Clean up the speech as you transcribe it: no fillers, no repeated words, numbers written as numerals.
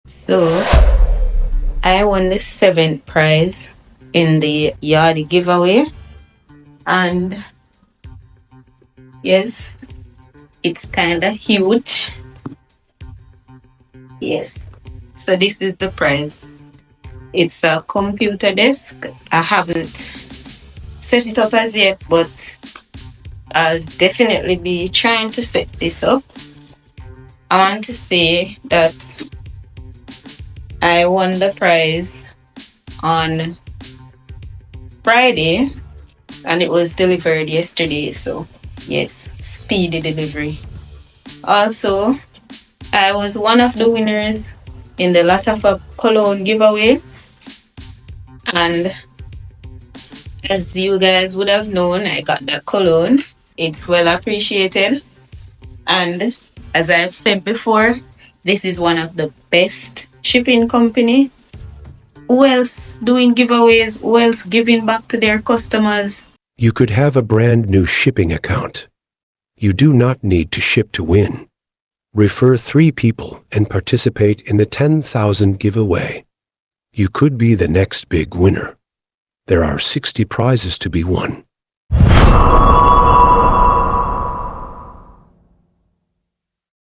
So I won the seventh prize in the Yardy giveaway, and yes, it's kind of huge. Yes. So this is the prize. It's a computer desk. I haven't set it up as yet, but I'll definitely be trying to set this up. I want to say that I won the prize on Friday and it was delivered yesterday. So, yes, speedy delivery. Also, I was one of the winners in the Latafa cologne giveaway. And as you guys would have known, I got that cologne. It's well appreciated. And as I've said before, this is one of the best shipping company. Who else doing giveaways? Who else giving back to their customers? You could have a brand new shipping account. You do not need to ship to win. Refer 3 people and participate in the 10,000 giveaway. You could be the next big winner. There are 60 prizes to be won.